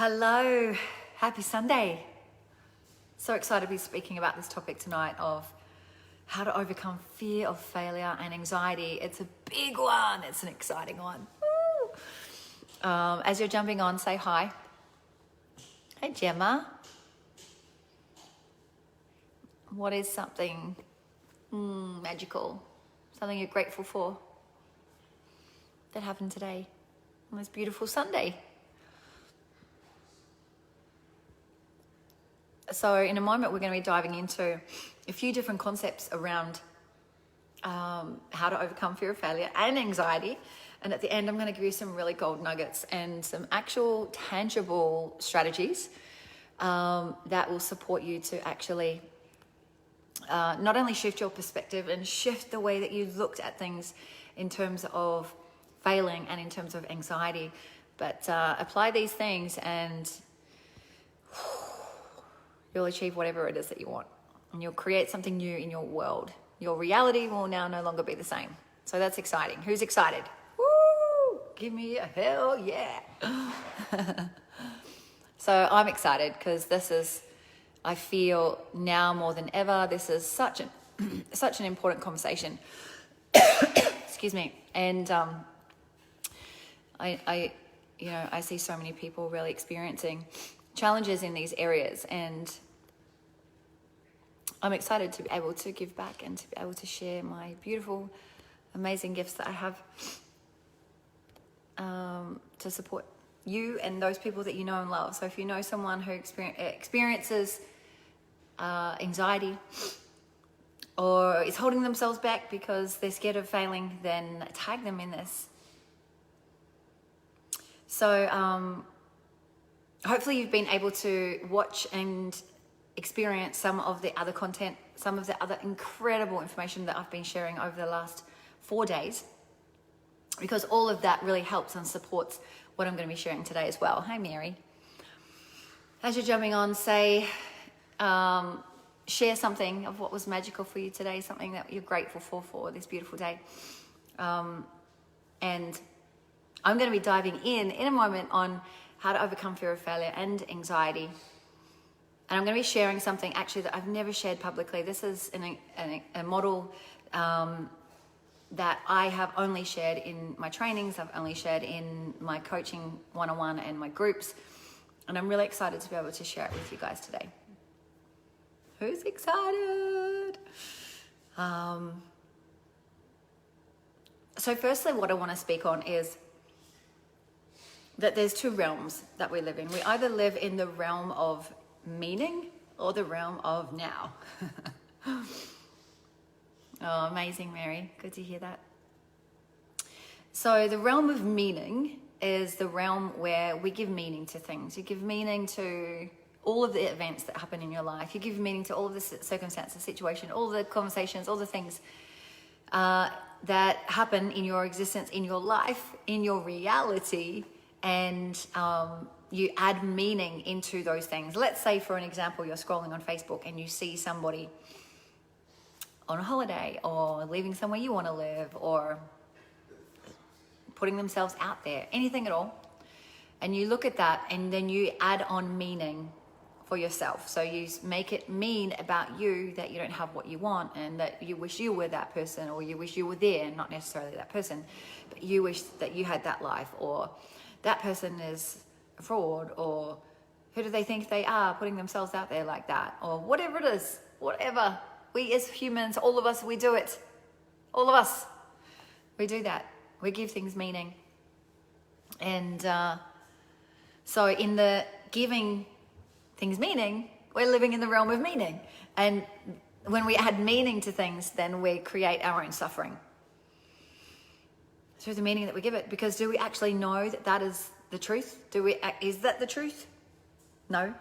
Hello, happy Sunday. So excited to be speaking about this topic tonight of how to overcome fear of failure and anxiety. It's a big one, it's an exciting one. Woo! As you're jumping on, say hi. Hey Gemma. What is something magical, something you're grateful for that happened today on this beautiful Sunday? So in a moment, we're going to be diving into a few different concepts around how to overcome fear of failure and anxiety. And at the end, I'm going to give you some really gold nuggets and some actual tangible strategies that will support you to actually not only shift your perspective and shift the way that you looked at things in terms of failing and in terms of anxiety, but apply these things and you'll achieve whatever it is that you want. And you'll create something new in your world. Your reality will now no longer be the same. So that's exciting. Who's excited? Woo! Give me a hell yeah. So I'm excited because this is, I feel now more than ever, this is such an important conversation. Excuse me. And I see so many people really experiencing challenges in these areas, and I'm excited to be able to give back and to be able to share my beautiful, amazing gifts that I have to support you and those people that you know and love. So if you know someone who experiences anxiety or is holding themselves back because they're scared of failing, then tag them in this. So hopefully you've been able to watch and experience some of the other content, some of the other incredible information that I've been sharing over the last 4 days, because all of that really helps and supports what I'm going to be sharing today as well. Hi, Mary. As you're jumping on, say, share something of what was magical for you today, something that you're grateful for this beautiful day. And I'm going to be diving in a moment on how to overcome fear of failure and anxiety. And I'm going to be sharing something actually that I've never shared publicly. This is a model that I have only shared in my trainings. I've only shared in my coaching one-on-one and my groups. And I'm really excited to be able to share it with you guys today. Who's excited? So firstly, what I want to speak on is that there's two realms that we live in. We either live in the realm of meaning or the realm of now. Oh, amazing, Mary. Good to hear that. So the realm of meaning is the realm where we give meaning to things. You give meaning to all of the events that happen in your life. You give meaning to all of the circumstances, situation, all the conversations, all the things that happen in your existence, in your life, in your reality. And you add meaning into those things. Let's say, for an example, you're scrolling on Facebook and you see somebody on a holiday or living somewhere you want to live or putting themselves out there, anything at all. And you look at that and then you add on meaning for yourself. So you make it mean about you that you don't have what you want and that you wish you were that person, or you wish you were there, not necessarily that person, but you wish that you had that life, or that person is a fraud, or who do they think they are putting themselves out there like that, or whatever it is, whatever. We as humans, all of us, we do it. All of us, we do that. We give things meaning. And so in the giving things meaning, we're living in the realm of meaning. And when we add meaning to things, then we create our own suffering through the meaning that we give it. Because do we actually know that that is the truth? Is that the truth? No.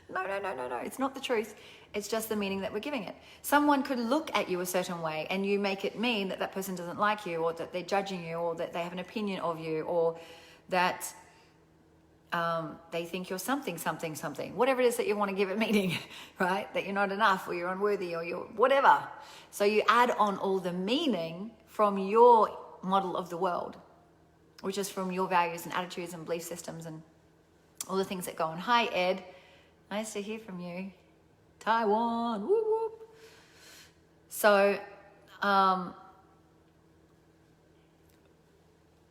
No. It's not the truth. It's just the meaning that we're giving it. Someone could look at you a certain way and you make it mean that that person doesn't like you, or that they're judging you, or that they have an opinion of you, or that they think you're something. Whatever it is that you want to give it meaning, right? That you're not enough, or you're unworthy, or you're whatever. So you add on all the meaning from your model of the world, which is from your values and attitudes and belief systems and all the things that go on. Hi, Ed. Nice to hear from you. Taiwan. Whoop, whoop. So,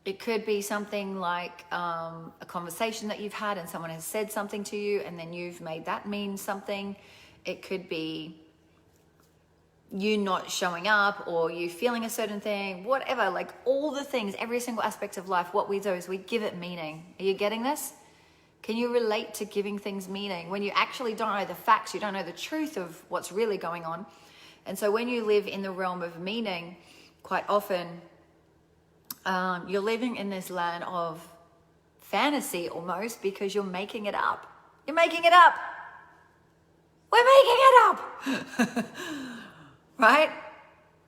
it could be something like a conversation that you've had and someone has said something to you and then you've made that mean something. It could be you not showing up or you feeling a certain thing, whatever, like all the things, every single aspect of life, what we do is we give it meaning. Are you getting this? Can you relate to giving things meaning when you actually don't know the facts, you don't know the truth of what's really going on? And so when you live in the realm of meaning, quite often you're living in this land of fantasy almost because you're making it up. You're making it up. We're making it up. Right?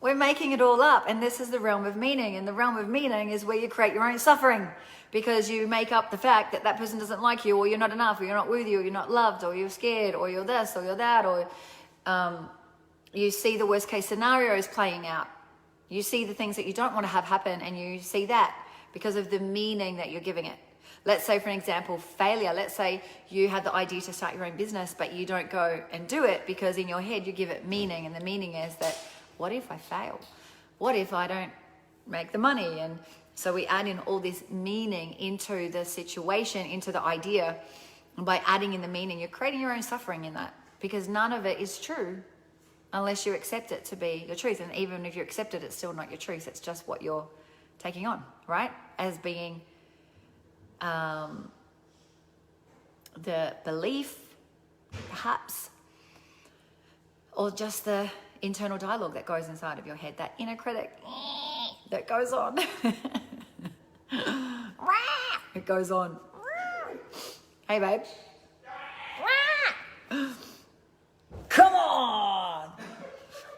We're making it all up. And this is the realm of meaning. And the realm of meaning is where you create your own suffering because you make up the fact that that person doesn't like you, or you're not enough, or you're not worthy, or you're not loved, or you're scared, or you're this, or you're that, or you see the worst case scenarios playing out. You see the things that you don't want to have happen, and you see that because of the meaning that you're giving it. Let's say, for an example, failure. Let's say you had the idea to start your own business, but you don't go and do it because in your head you give it meaning. And the meaning is that, what if I fail? What if I don't make the money? And so we add in all this meaning into the situation, into the idea. And by adding in the meaning, you're creating your own suffering in that because none of it is true unless you accept it to be your truth. And even if you accept it, it's still not your truth. It's just what you're taking on, right? As being the belief, perhaps, or just the internal dialogue that goes inside of your head, that inner critic that goes on. It goes on. Hey, babe. Come on.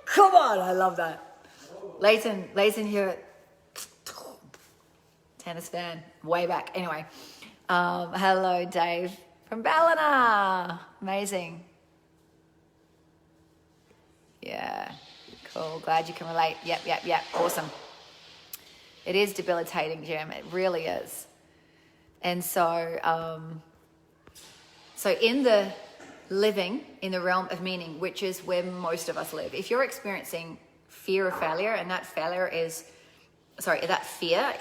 Come on. I love that. Leighton here. Tennis fan, way back. Anyway, hello, Dave from Ballina. Amazing. Yeah, cool. Glad you can relate. Yep. Awesome. It is debilitating, Jim. It really is. And so, so in the living in the realm of meaning, which is where most of us live, if you're experiencing fear of failure, and that fear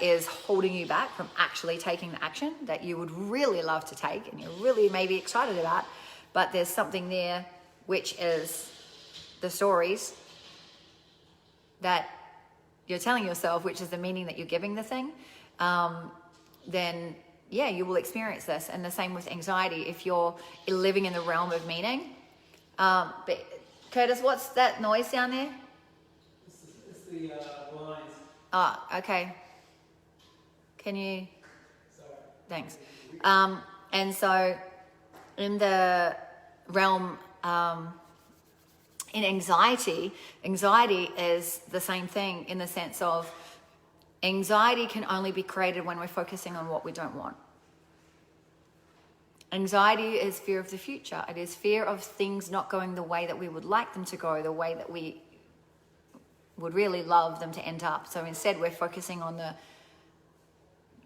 is holding you back from actually taking the action that you would really love to take and you're really maybe excited about, but there's something there which is the stories that you're telling yourself, which is the meaning that you're giving the thing, then yeah, you will experience this. And the same with anxiety. If you're living in the realm of meaning, but Curtis, what's that noise down there? It's the blinds. Oh, okay. Can you? Sorry. Thanks. And so in the realm, in anxiety is the same thing in the sense of anxiety can only be created when we're focusing on what we don't want. Anxiety is fear of the future. It is fear of things not going the way that we would like them to go, the way that we would really love them to end up. So instead we're focusing on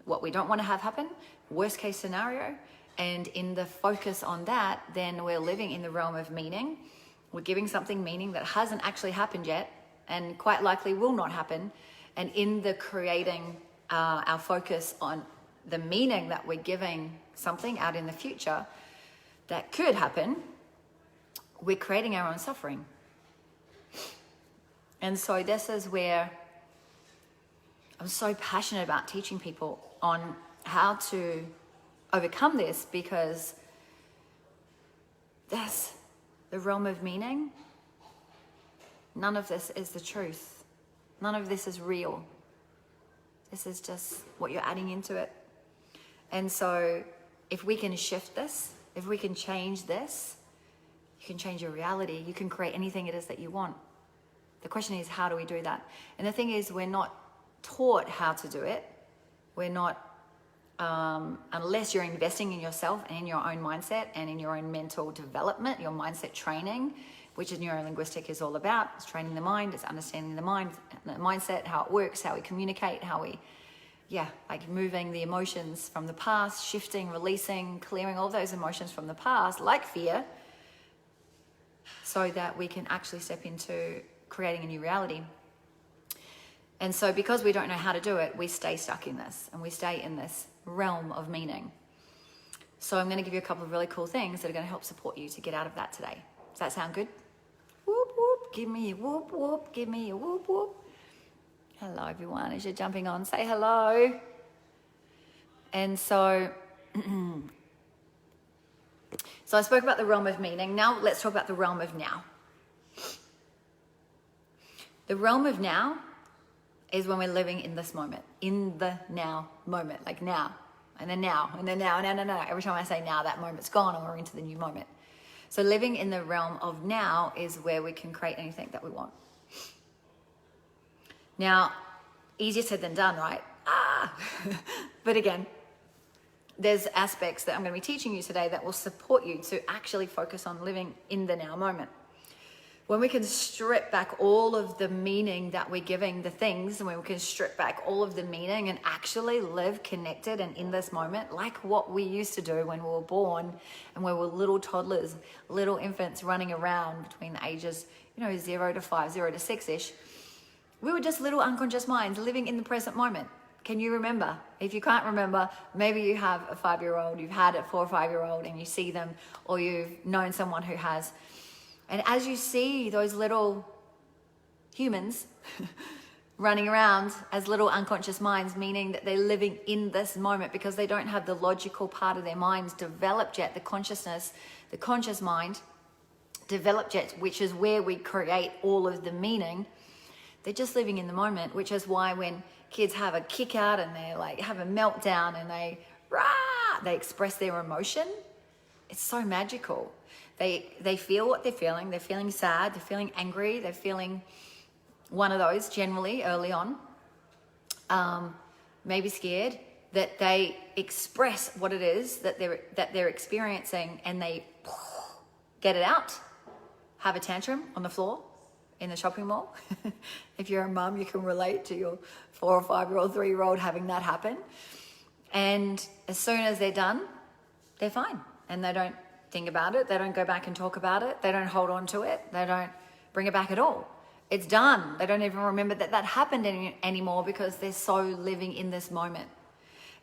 what we don't want to have happen, worst case scenario. And in the focus on that, then we're living in the realm of meaning. We're giving something meaning that hasn't actually happened yet and quite likely will not happen. And in the creating our focus on the meaning that we're giving something out in the future that could happen, we're creating our own suffering. And so this is where I'm so passionate about teaching people on how to overcome this, because that's the realm of meaning. None of this is the truth. None of this is real. This is just what you're adding into it. And so if we can shift this, if we can change this, you can change your reality. You can create anything it is that you want. The question is, how do we do that? And the thing is, we're not taught how to do it. We're not, unless you're investing in yourself and in your own mindset and in your own mental development, your mindset training, which is neurolinguistic is all about. It's training the mind, it's understanding the mind, the mindset, how it works, how we communicate, how we like moving the emotions from the past, shifting, releasing, clearing all those emotions from the past, like fear, so that we can actually step into creating a new reality. And so because we don't know how to do it, we stay stuck in this, and we stay in this realm of meaning. So I'm going to give you a couple of really cool things that are going to help support you to get out of that today. Does that sound good? Whoop, whoop, give me a whoop, whoop, give me a whoop, whoop. Hello, everyone. As you're jumping on, say hello. And so, so I spoke about the realm of meaning. Now let's talk about the realm of now. The realm of now is when we're living in this moment, in the now moment, like now, and then now, and then now, no. Every time I say now, that moment's gone and we're into the new moment. So living in the realm of now is where we can create anything that we want. Now, easier said than done, right? But again, there's aspects that I'm going to be teaching you today that will support you to actually focus on living in the now moment. When we can strip back all of the meaning that we're giving the things, and when we can strip back all of the meaning and actually live connected and in this moment, like what we used to do when we were born and we were little toddlers, little infants running around between the ages, 0 to 5, 0 to 6-ish. We were just little unconscious minds living in the present moment. Can you remember? If you can't remember, maybe you have a 5-year-old, you've had a 4 or 5-year-old and you see them, or you've known someone who has. And as you see those little humans running around as little unconscious minds, meaning that they're living in this moment because they don't have the logical part of their minds developed yet, the consciousness, the conscious mind developed yet, which is where we create all of the meaning. They're just living in the moment, which is why when kids have a kick out and they like have a meltdown and they express their emotion, it's so magical. They feel what they're feeling. They're feeling sad. They're feeling angry. They're feeling one of those generally early on. Maybe scared. That they express what it is that they're experiencing, and they get it out. Have a tantrum on the floor in the shopping mall. If you're a mum, you can relate to your 4 or 5-year-old, 3-year-old having that happen. And as soon as they're done, they're fine, and they don't think about it. They don't go back and talk about it. They don't hold on to it. They don't bring it back at all. It's done. They don't even remember that happened anymore because they're so living in this moment.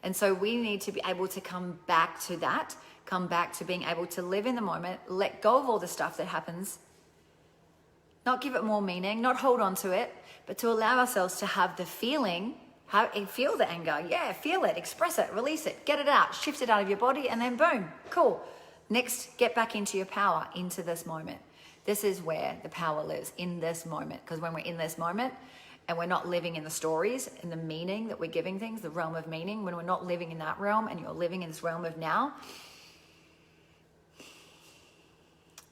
And so we need to be able to come back to that, come back to being able to live in the moment, let go of all the stuff that happens, not give it more meaning, not hold on to it, but to allow ourselves to have the feeling, feel the anger. Yeah, feel it, express it, release it, get it out, shift it out of your body, and then boom, cool. Next, get back into your power, into this moment. This is where the power lives, in this moment. Because when we're in this moment and we're not living in the stories, in the meaning that we're giving things, the realm of meaning, when we're not living in that realm and you're living in this realm of now,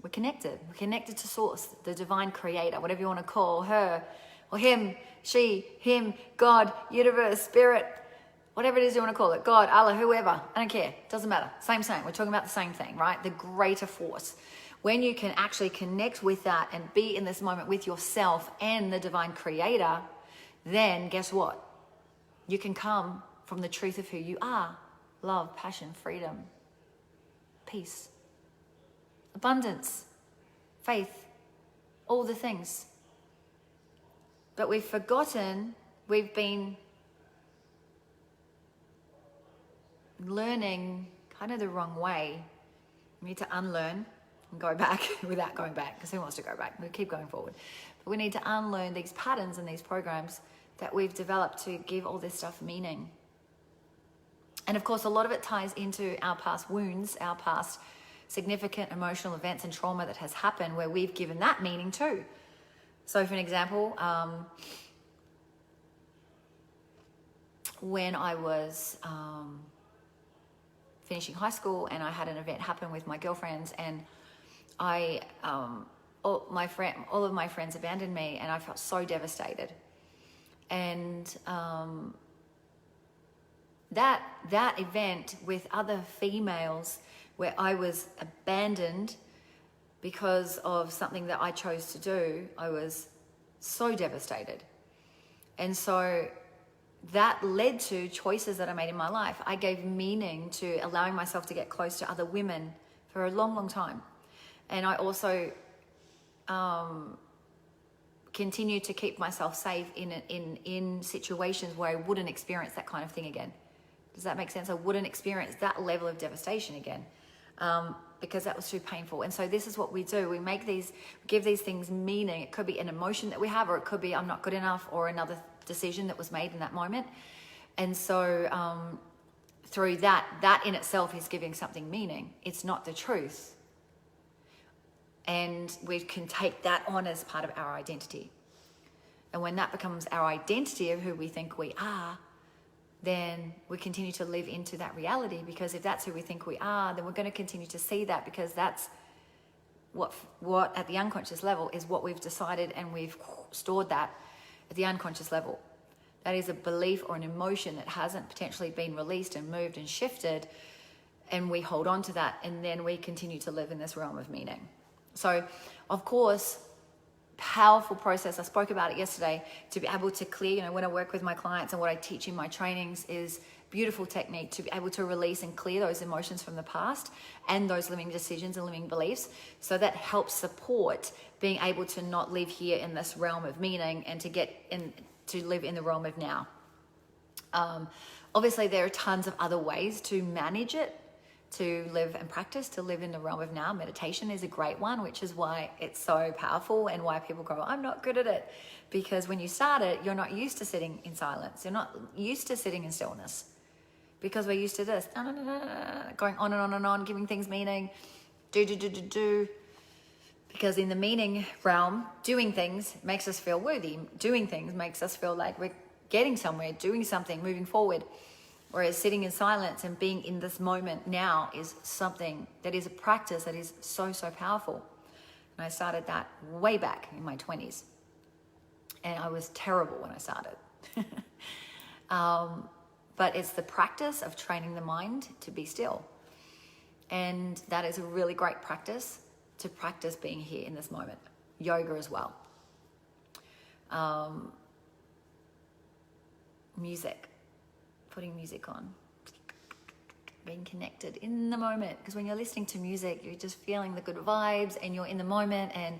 we're connected. We're connected to Source, the divine creator, whatever you want to call her or him, she, him, God, universe, spirit, whatever it is you want to call it, God, Allah, whoever, I don't care, doesn't matter, same. We're talking about the same thing, right? The greater force. When you can actually connect with that and be in this moment with yourself and the divine creator, then guess what? You can come from the truth of who you are. Love, passion, freedom, peace, abundance, faith, all the things. But we've forgotten, we've been learning kind of the wrong way. We need to unlearn and go back without going back, because who wants to go back? We keep going forward. But we need to unlearn these patterns and these programs that we've developed to give all this stuff meaning. And of course, a lot of it ties into our past wounds, our past significant emotional events and trauma that has happened where we've given that meaning too. So for an example, when I was finishing high school and I had an event happen with my girlfriends, and all of my friends abandoned me, and I felt so devastated. And that event with other females where I was abandoned because of something that I chose to do, I was so devastated. And so that led to choices that I made in my life. I gave meaning to allowing myself to get close to other women for a long, long time. And I also continued to keep myself safe in situations where I wouldn't experience that kind of thing again. Does that make sense? I wouldn't experience that level of devastation again, because that was too painful. And so this is what we do. We give these things meaning. It could be an emotion that we have, or it could be I'm not good enough, or another decision that was made in that moment. And so through that in itself is giving something meaning. It's not the truth. And we can take that on as part of our identity. And when that becomes our identity of who we think we are, then we continue to live into that reality, because if that's who we think we are, then we're going to continue to see that, because that's what at the unconscious level is what we've decided, and we've stored that at the unconscious level. That is a belief or an emotion that hasn't potentially been released and moved and shifted, and we hold on to that, and then we continue to live in this realm of meaning. So, of course, powerful process. I spoke about it yesterday, to be able to clear, when I work with my clients, and what I teach in my trainings is beautiful technique to be able to release and clear those emotions from the past and those limiting decisions and limiting beliefs. So that helps support being able to not live here in this realm of meaning, and to get in to live in the realm of now. Obviously, there are tons of other ways to manage it, to live and practice, to live in the realm of now. Meditation is a great one, which is why it's so powerful, and why people go, I'm not good at it. Because when you start it, you're not used to sitting in silence. You're not used to sitting in stillness, because we're used to this, going on and on and on, giving things meaning, do. Because in the meaning realm, doing things makes us feel worthy. Doing things makes us feel like we're getting somewhere, doing something, moving forward. Whereas sitting in silence and being in this moment now is something that is a practice that is so, so powerful. And I started that way back in my 20s. And I was terrible when I started. But it's the practice of training the mind to be still. And that is a really great practice, to practice being here in this moment. Yoga as well. Music. Putting music on, being connected in the moment, because when you're listening to music, you're just feeling the good vibes, and you're in the moment, and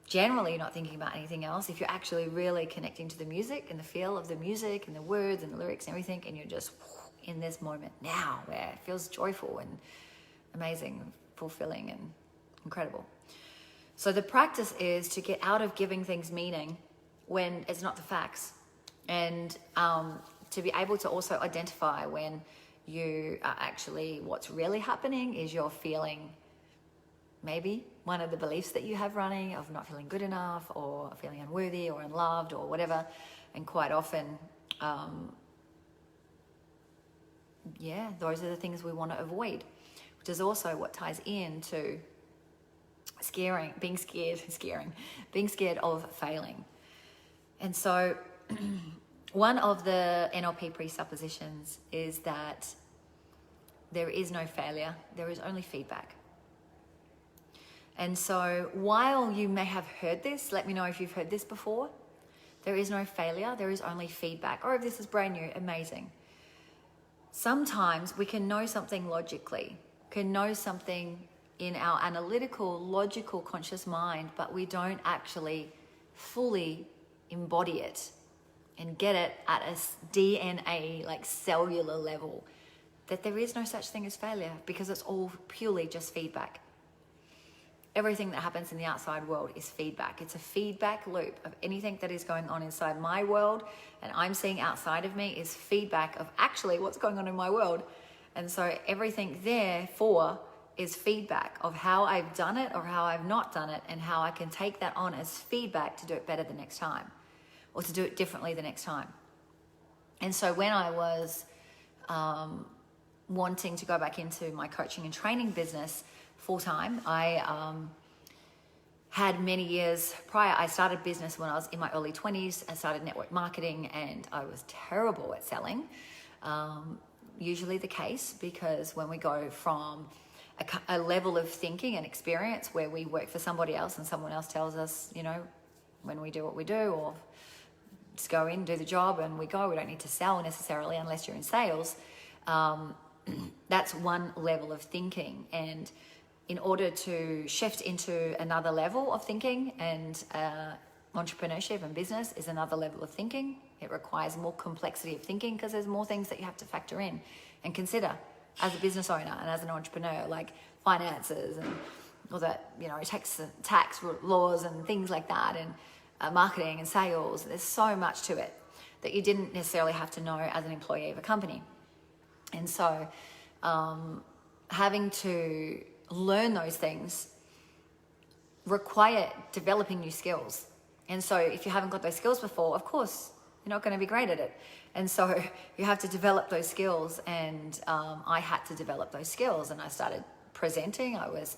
generally you're not thinking about anything else. If you're actually really connecting to the music and the feel of the music and the words and the lyrics and everything, and you're just in this moment now, where it feels joyful and amazing and fulfilling and incredible. So the practice is to get out of giving things meaning when it's not the facts, and to be able to also identify when you are actually, what's really happening is you're feeling maybe one of the beliefs that you have running of not feeling good enough, or feeling unworthy or unloved or whatever. And quite often, those are the things we want to avoid, which is also what ties into being scared of failing. And so one of the NLP presuppositions is that there is no failure, there is only feedback. And so while you may have heard this, let me know if you've heard this before. There is no failure, there is only feedback. Or if this is brand new, amazing. Sometimes we can know something logically, can know something in our analytical, logical, conscious mind, but we don't actually fully embody it and get it at a DNA, like cellular level, that there is no such thing as failure, because it's all purely just feedback. Everything that happens in the outside world is feedback. It's a feedback loop of anything that is going on inside my world and I'm seeing outside of me is feedback of actually what's going on in my world. And so everything therefore is feedback of how I've done it or how I've not done it, and how I can take that on as feedback to do it better the next time, or to do it differently the next time. And so when I was wanting to go back into my coaching and training business full-time, I had many years prior. I started business when I was in my early 20s. I started network marketing, and I was terrible at selling. Usually the case, because when we go from a level of thinking and experience where we work for somebody else and someone else tells us, when we do what we do, or just go in, do the job, and we go. We don't need to sell necessarily unless you're in sales. That's one level of thinking. And in order to shift into another level of thinking, and entrepreneurship and business is another level of thinking, it requires more complexity of thinking because there's more things that you have to factor in and consider as a business owner and as an entrepreneur, like finances and all that, tax laws and things like that, and marketing and sales. There's so much to it that you didn't necessarily have to know as an employee of a company. And so having to learn those things require developing new skills. And so if you haven't got those skills before, of course, you're not going to be great at it. And so you have to develop those skills. And I had to develop those skills. And I started presenting. I was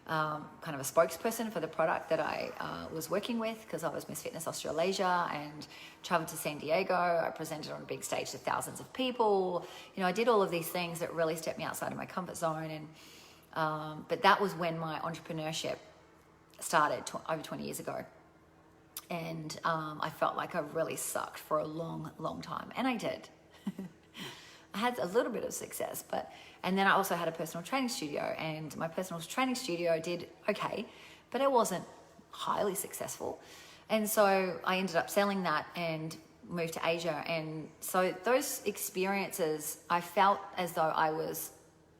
kind of a spokesperson for the product that I was working with, because I was Miss Fitness Australasia and traveled to San Diego. I presented on a big stage to thousands of people. I did all of these things that really stepped me outside of my comfort zone. And but that was when my entrepreneurship started over 20 years ago. And I felt like I really sucked for a long, long time. And I did. I had a little bit of success, and then I also had a personal training studio, and my personal training studio did okay, but it wasn't highly successful. And so I ended up selling that and moved to Asia. And so those experiences, I felt as though I was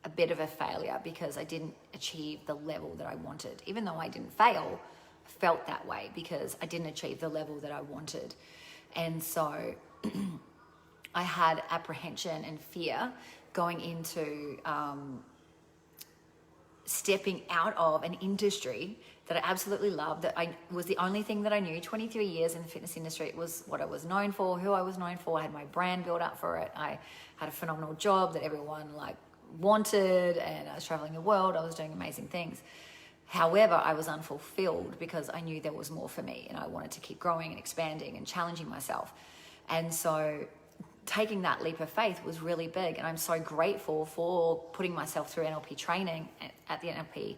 a bit of a failure because I didn't achieve the level that I wanted. Even though I didn't fail, I felt that way because I didn't achieve the level that I wanted. And so I had apprehension and fear going into stepping out of an industry that I absolutely loved, that I was the only thing that I knew. 23 years in the fitness industry, it was what I was known for, who I was known for. I had my brand built up for it. I had a phenomenal job that everyone wanted, and I was traveling the world. I was doing amazing things. However, I was unfulfilled because I knew there was more for me, and I wanted to keep growing and expanding and challenging myself. And so taking that leap of faith was really big, and I'm so grateful for putting myself through NLP training at the NLP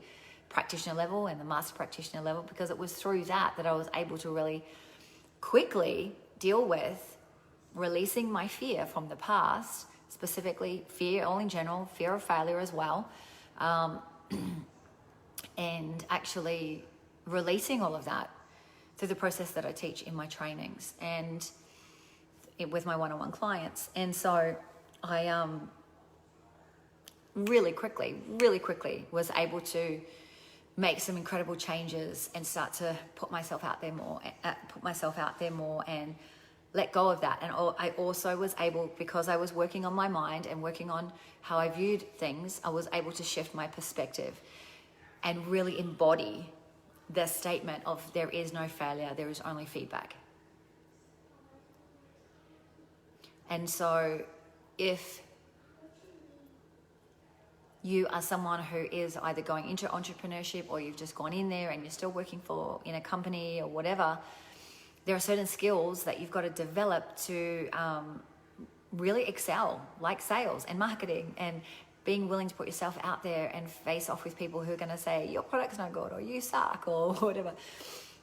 practitioner level and the master practitioner level, because it was through that I was able to really quickly deal with releasing my fear from the past, specifically fear all in general, fear of failure as well, and actually releasing all of that through the process that I teach in my trainings and with my one-on-one clients. And so I really quickly was able to make some incredible changes and start to put myself out there more and let go of that. And I also was able, because I was working on my mind and working on how I viewed things, I was able to shift my perspective and really embody the statement of there is no failure, there is only feedback. And so if you are someone who is either going into entrepreneurship, or you've just gone in there and you're still working in a company or whatever, there are certain skills that you've got to develop to really excel, like sales and marketing, and being willing to put yourself out there and face off with people who are going to say your product's no good or you suck or whatever.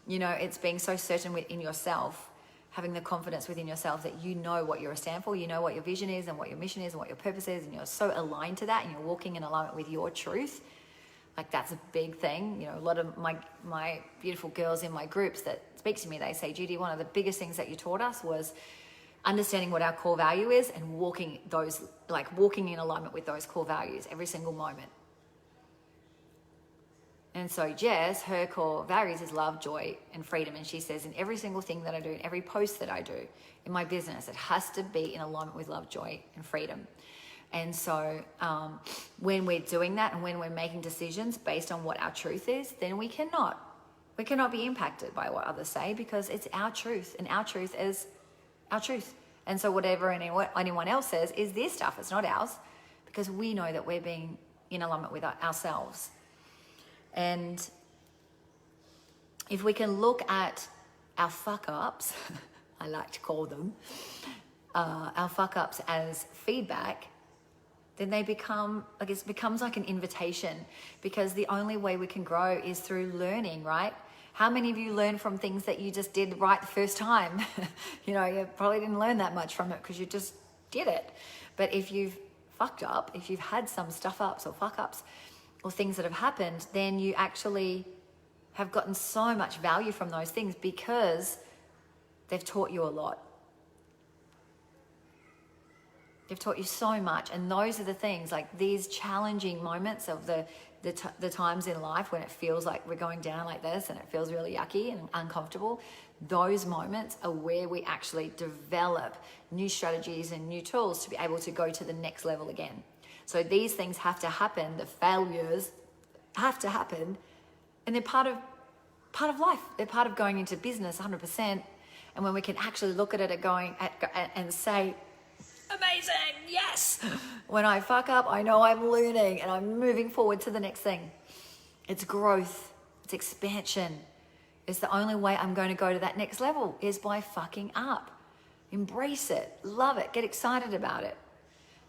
It's being so certain within yourself, having the confidence within yourself that you know what you're a stand for, you know what your vision is and what your mission is and what your purpose is, and you're so aligned to that and you're walking in alignment with your truth. That's a big thing. A lot of my beautiful girls in my groups that speak to me, they say, Judy, one of the biggest things that you taught us was understanding what our core value is and walking in alignment with those core values every single moment. And so Jess, her core values is love, joy, and freedom. And she says in every single thing that I do, in every post that I do in my business, it has to be in alignment with love, joy, and freedom. And so when we're doing that and when we're making decisions based on what our truth is, then we cannot be impacted by what others say, because it's our truth, and our truth is our truth. And so whatever anyone else says is their stuff, it's not ours, because we know that we're being in alignment with ourselves. And if we can look at our fuck-ups, I like to call them, our fuck-ups as feedback, then they become, it becomes like an invitation, because the only way we can grow is through learning, right? How many of you learn from things that you just did right the first time? You know, you probably didn't learn that much from it because you just did it. But if you've fucked up, if you've had some stuff ups or fuck ups or things that have happened, then you actually have gotten so much value from those things because they've taught you a lot. They've taught you so much. And those are the things, like these challenging moments of the times in life when it feels like we're going down like this and it feels really yucky and uncomfortable. Those moments are where we actually develop new strategies and new tools to be able to go to the next level again. So these things have to happen. The failures have to happen, and they're part of life. They're part of going into business 100%. And when we can actually look at it and say, amazing, yes. When I fuck up, I know I'm learning and I'm moving forward to the next thing. It's growth, it's expansion. It's the only way I'm going to go to that next level is by fucking up. Embrace it, love it, get excited about it.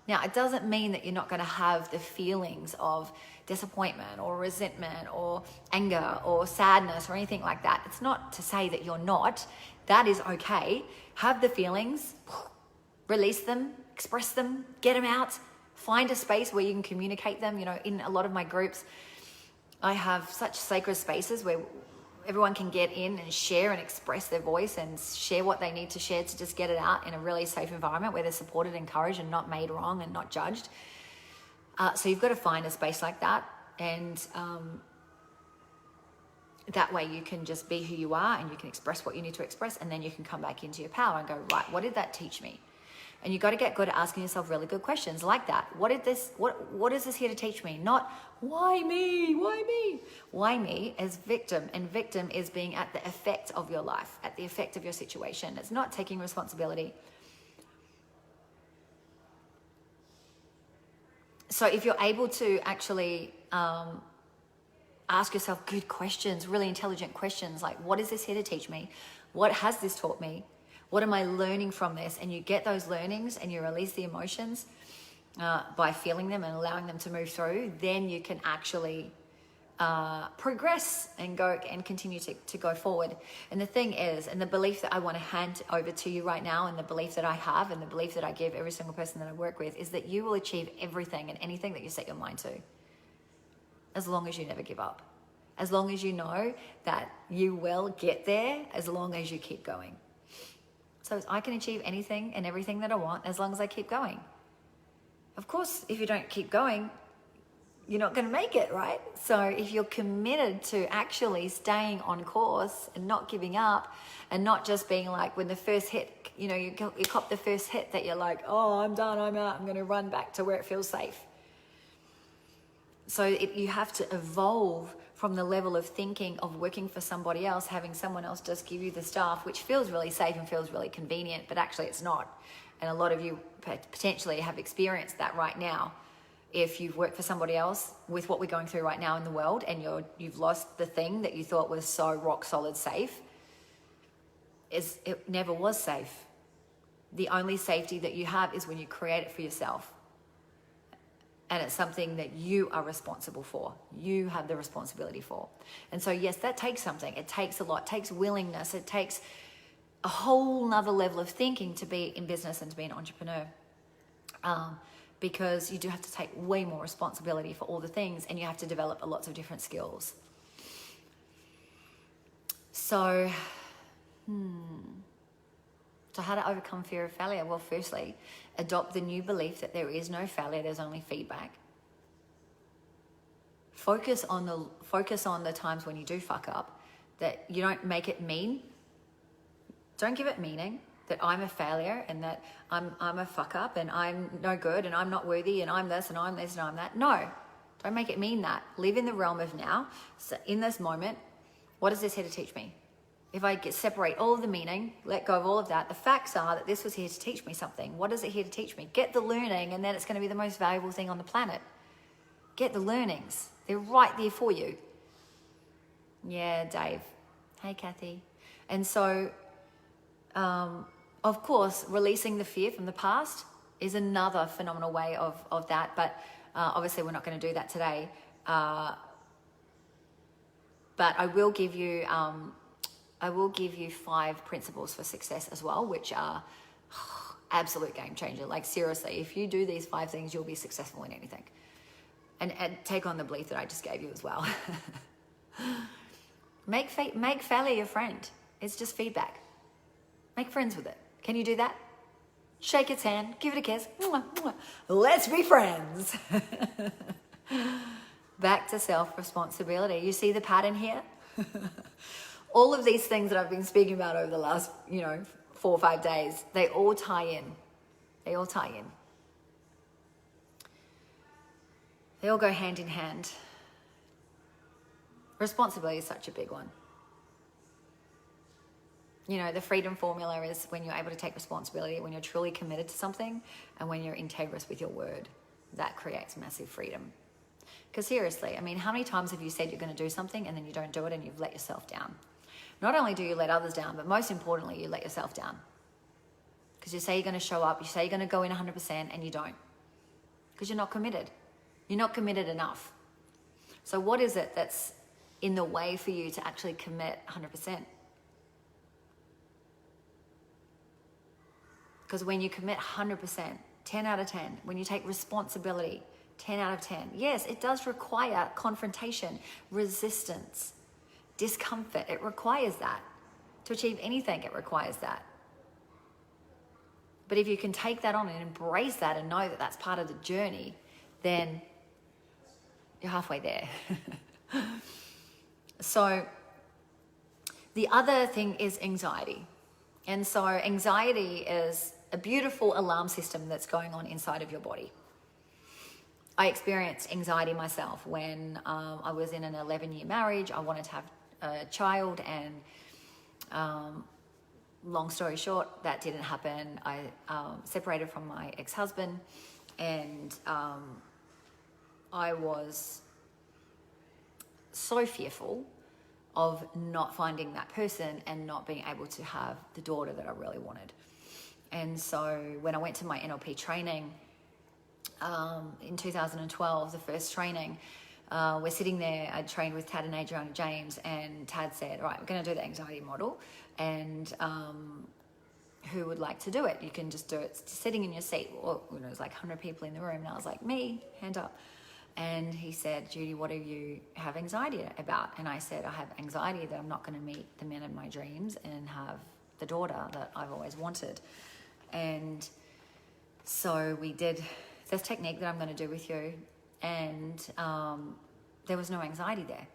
Now, it doesn't mean that you're not going to have the feelings of disappointment or resentment or anger or sadness or anything like that. It's not to say that you're not. That is okay. Have the feelings, release them, express them, get them out, find a space where you can communicate them. You know, in a lot of my groups, I have such sacred spaces where everyone can get in and share and express their voice and share what they need to share to just get it out in a really safe environment where they're supported, encouraged, and not made wrong and not judged. So you've got to find a space like that, and that way you can just be who you are and you can express what you need to express, and then you can come back into your power and go, right, what did that teach me? And you got to get good at asking yourself really good questions like that. What is this here to teach me? Not why me? Why me? Why me as victim, and victim is being at the effect of your life, at the effect of your situation. It's not taking responsibility. So if you're able to actually ask yourself good questions, really intelligent questions, like what is this here to teach me? What has this taught me? What am I learning from this? And you get those learnings and you release the emotions by feeling them and allowing them to move through, then you can actually progress and go and continue to go forward. And the thing is, and the belief that I want to hand over to you right now, and the belief that I have, and the belief that I give every single person that I work with, is that you will achieve everything and anything that you set your mind to, as long as you never give up. As long as you know that you will get there, as long as you keep going. So I can achieve anything and everything that I want as long as I keep going. Of course, if you don't keep going, you're not going to make it, right? So if you're committed to actually staying on course and not giving up, and not just being like, when the first hit, you know, you cop the first hit, that you're like, oh, I'm done, I'm out, I'm going to run back to where it feels safe. So you have to evolve from the level of thinking of working for somebody else, having someone else just give you the stuff, which feels really safe and feels really convenient, but actually it's not. And a lot of you potentially have experienced that right now. If you've worked for somebody else with what we're going through right now in the world, and you've lost the thing that you thought was so rock solid safe, it never was safe. The only safety that you have is when you create it for yourself. And it's something that you are responsible for. You have the responsibility for. And so, yes, that takes something. It takes a lot. It takes willingness. It takes a whole nother level of thinking to be in business and to be an entrepreneur. Because you do have to take way more responsibility for all the things, and you have to develop lots of different skills. So how to overcome fear of failure? Well, firstly, adopt the new belief that there is no failure, there's only feedback. Focus on the times when you do fuck up, that you don't make it mean. Don't give it meaning, that I'm a failure and that I'm a fuck up and I'm no good and I'm not worthy and I'm this and I'm this and I'm that. No, don't make it mean that. Live in the realm of now. So in this moment, what is this here to teach me? If I separate all of the meaning, let go of all of that, the facts are that this was here to teach me something. What is it here to teach me? Get the learning, and then it's going to be the most valuable thing on the planet. Get the learnings. They're right there for you. Yeah, Dave. Hey, Kathy. And so, of course, releasing the fear from the past is another phenomenal way of that. But obviously, we're not going to do that today. But I will give you 5 principles for success as well, which are absolute game changer. Like seriously, if you do these 5 things, you'll be successful in anything. And take on the belief that I just gave you as well. Make failure your friend. It's just feedback. Make friends with it. Can you do that? Shake its hand, give it a kiss. Mwah, mwah. Let's be friends. Back to self-responsibility. You see the pattern here? All of these things that I've been speaking about over the last, 4 or 5 days, they all tie in. They all tie in. They all go hand in hand. Responsibility is such a big one. The freedom formula is when you're able to take responsibility, when you're truly committed to something, and when you're integrous with your word. That creates massive freedom. Because seriously, how many times have you said you're going to do something and then you don't do it and you've let yourself down? Not only do you let others down, but most importantly, you let yourself down. Because you say you're going to show up, you say you're going to go in 100% and you don't. Because you're not committed. You're not committed enough. So what is it that's in the way for you to actually commit 100%? Because when you commit 100%, 10 out of 10, when you take responsibility, 10 out of 10, yes, it does require confrontation, resistance, discomfort. It requires that. To achieve anything, it requires that. But if you can take that on and embrace that and know that that's part of the journey, then you're halfway there. So the other thing is anxiety. And so anxiety is a beautiful alarm system that's going on inside of your body. I experienced anxiety myself when I was in an 11-year marriage. I wanted to have a child, and long story short, that didn't happen. I separated from my ex-husband, and I was so fearful of not finding that person and not being able to have the daughter that I really wanted. And so when I went to my NLP training in 2012, the first training, we're sitting there, I trained with Tad and Adriana James, and Tad said, right, we're going to do the anxiety model, and who would like to do it? You can just do it sitting in your seat. Or, there's like 100 people in the room, and I was like, me, hand up. And he said, Judy, what do you have anxiety about? And I said, I have anxiety that I'm not going to meet the men of my dreams and have the daughter that I've always wanted. And so we did this technique that I'm going to do with you, and there was no anxiety there.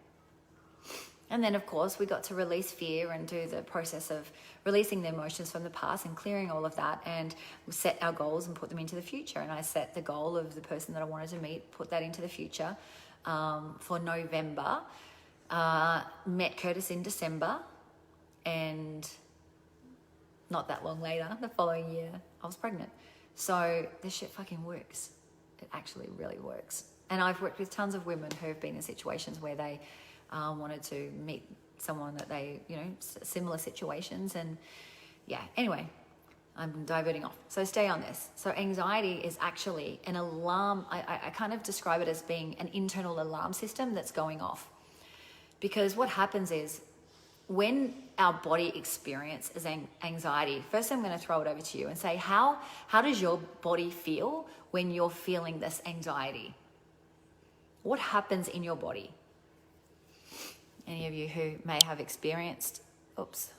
And then, of course, we got to release fear and do the process of releasing the emotions from the past and clearing all of that, and we set our goals and put them into the future. And I set the goal of the person that I wanted to meet, put that into the future for November, met Curtis in December, and not that long later, the following year, I was pregnant. So this shit fucking works. It actually really works. And I've worked with tons of women who have been in situations where they wanted to meet someone that they, similar situations. And yeah, anyway, I'm diverting off. So stay on this. So anxiety is actually an alarm. I kind of describe it as being an internal alarm system that's going off. Because what happens is when our body experiences anxiety, first I'm going to throw it over to you and say, how does your body feel when you're feeling this anxiety? What happens in your body? Any of you who may have experienced, oops,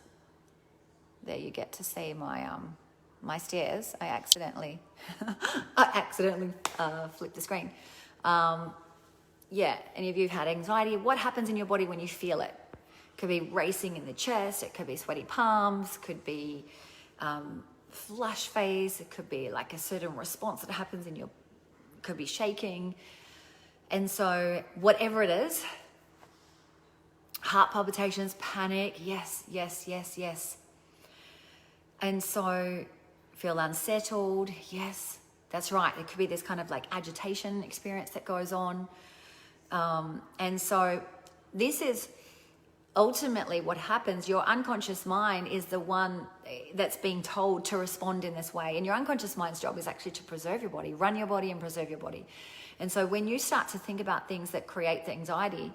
there you get to see my stairs. I accidentally flipped the screen. Yeah, any of you have had anxiety? What happens in your body when you feel it? Could be racing in the chest, it could be sweaty palms, could be flush face, it could be like a certain response that happens in your, could be shaking. And so whatever it is, heart palpitations, panic, yes. And so feel unsettled, yes, that's right. It could be this kind of like agitation experience that goes on. And so this is ultimately what happens. Your unconscious mind is the one that's being told to respond in this way. And your unconscious mind's job is actually to preserve your body, run your body and preserve your body. And so when you start to think about things that create the anxiety,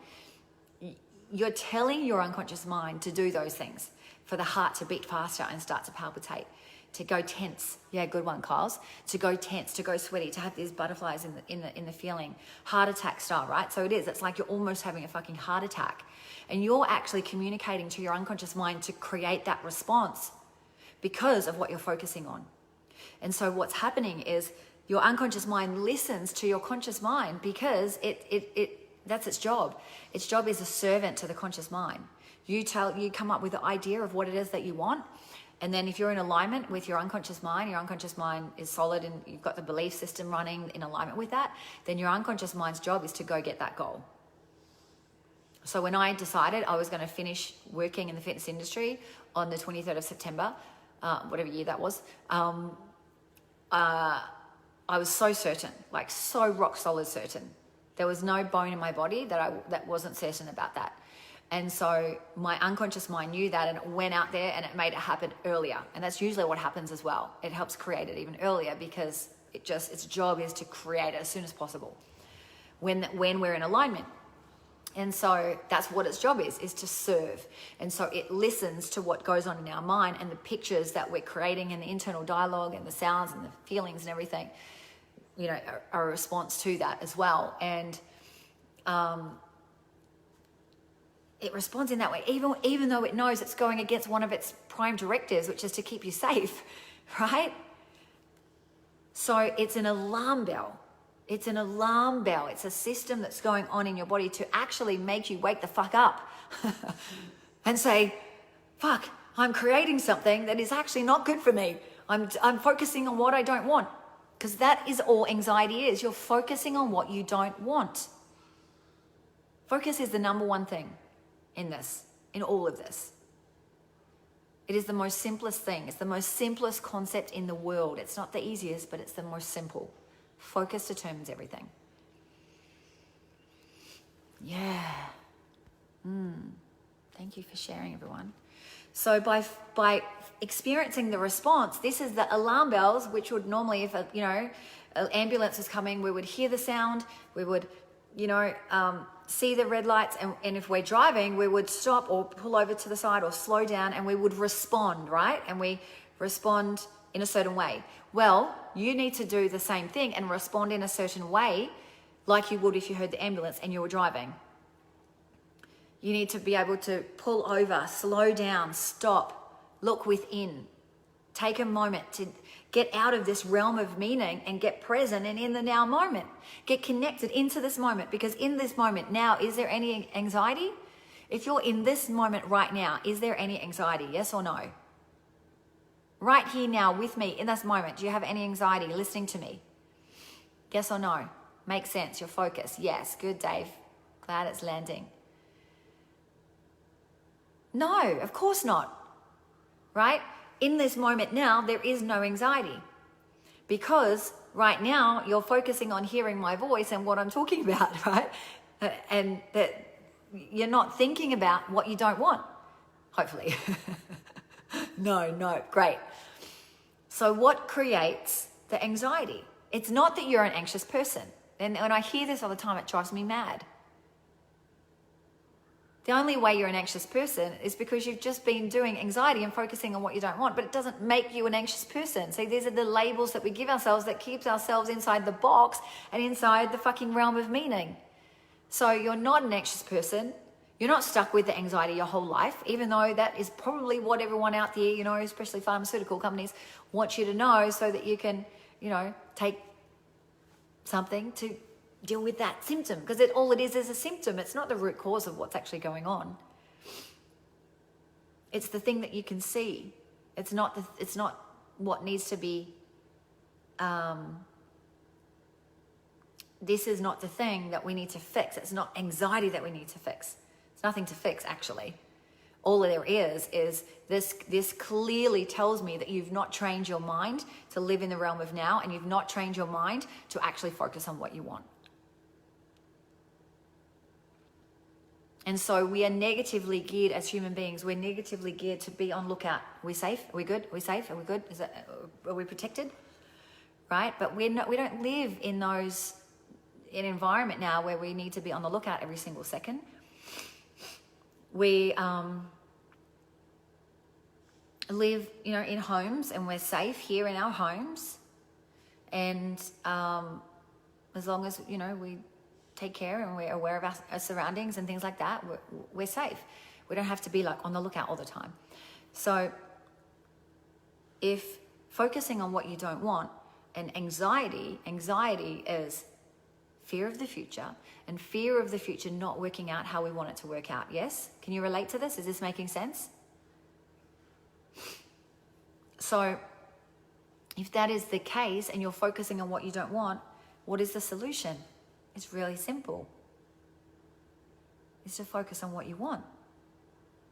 you're telling your unconscious mind to do those things, for the heart to beat faster and start to palpitate, to go tense. Yeah, good one, Kyles. To go tense, to go sweaty, to have these butterflies in the feeling, heart attack style, right? So it's like you're almost having a fucking heart attack, and you're actually communicating to your unconscious mind to create that response because of what you're focusing on. And so what's happening is your unconscious mind listens to your conscious mind because that's its job. Its job is a servant to the conscious mind. You come up with the idea of what it is that you want. And then if you're in alignment with your unconscious mind is solid and you've got the belief system running in alignment with that, then your unconscious mind's job is to go get that goal. So when I decided I was going to finish working in the fitness industry on the 23rd of September, whatever year that was, I was so certain, like so rock solid certain. There was no bone in my body that wasn't certain about that. And so my unconscious mind knew that, and it went out there and it made it happen earlier. And that's usually what happens as well. It helps create it even earlier because its job is to create it as soon as possible when we're in alignment. And so that's what its job is to serve. And so it listens to what goes on in our mind and the pictures that we're creating and the internal dialogue and the sounds and the feelings and everything, are a response to that as well. And it responds in that way, even though it knows it's going against one of its prime directives, which is to keep you safe, right? So it's an alarm bell. It's an alarm bell. It's a system that's going on in your body to actually make you wake the fuck up and say, fuck, I'm creating something that is actually not good for me. I'm focusing on what I don't want, because that is all anxiety is. You're focusing on what you don't want. Focus is the number one thing in all of this. It is the most simplest thing. It's the most simplest concept in the world. It's not the easiest, but it's the most simple. Focus determines everything. Yeah. Thank you for sharing, everyone. So by experiencing the response, this is the alarm bells, which would normally, if an ambulance is coming, we would hear the sound, we would, see the red lights, and if we're driving, we would stop or pull over to the side or slow down, and we would respond, right? And we respond in a certain way. Well, you need to do the same thing and respond in a certain way like you would if you heard the ambulance and you were driving. You need to be able to pull over, slow down, stop, look within, take a moment to get out of this realm of meaning and get present and in the now moment. Get connected into this moment, because in this moment now, is there any anxiety? If you're in this moment right now, is there any anxiety? Yes or no? Right here now with me in this moment, do you have any anxiety listening to me? Yes or no? Makes sense, you're focused. Yes, good, Dave. Glad it's landing. No, of course not, right? In this moment now, there is no anxiety, because right now you're focusing on hearing my voice and what I'm talking about, right? And that you're not thinking about what you don't want, hopefully. No, great. So what creates the anxiety? It's not that you're an anxious person. And when I hear this all the time, it drives me mad. The only way you're an anxious person is because you've just been doing anxiety and focusing on what you don't want, but it doesn't make you an anxious person. See, these are the labels that we give ourselves that keeps ourselves inside the box and inside the fucking realm of meaning. So you're not an anxious person. You're not stuck with the anxiety your whole life, even though that is probably what everyone out there, especially pharmaceutical companies, want you to know so that you can, take something to deal with that symptom, because all it is a symptom. It's not the root cause of what's actually going on. It's the thing that you can see. It's not what needs to be. This is not the thing that we need to fix. It's not anxiety that we need to fix. It's nothing to fix, actually. All there is this clearly tells me that you've not trained your mind to live in the realm of now, and you've not trained your mind to actually focus on what you want. And so we are negatively geared as human beings. We're negatively geared to be on lookout. Are we safe? Are we good? Are we safe? Are we good? Are we protected? Right? But we don't live in an environment now where we need to be on the lookout every single second. We live, you know, in homes, and we're safe here in our homes. And as long as, you know, we take care and we're aware of our surroundings and things like that, we're safe. We don't have to be like on the lookout all the time. So if focusing on what you don't want, and anxiety is fear of the future, and fear of the future not working out how we want it to work out. Yes? Can you relate to this? Is this making sense? So if that is the case and you're focusing on what you don't want, what is the solution? It's really simple. It's to focus on what you want.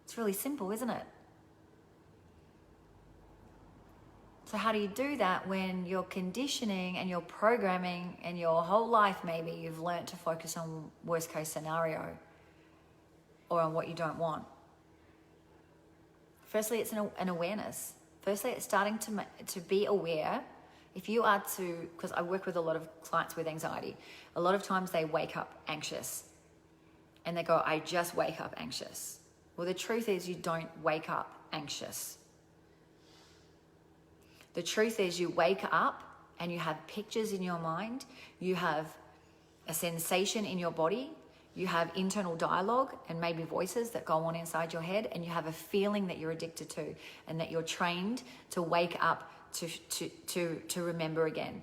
It's really simple, isn't it? So how do you do that when your conditioning and your programming and your whole life, maybe you've learned to focus on worst case scenario or on what you don't want? Firstly, it's an awareness. Firstly, it's starting to be aware. If you are to, because I work with a lot of clients with anxiety, a lot of times they wake up anxious and they go, I just wake up anxious. Well, the truth is you don't wake up anxious. The truth is you wake up and you have pictures in your mind, you have a sensation in your body, you have internal dialogue and maybe voices that go on inside your head, and you have a feeling that you're addicted to and that you're trained to wake up to remember again.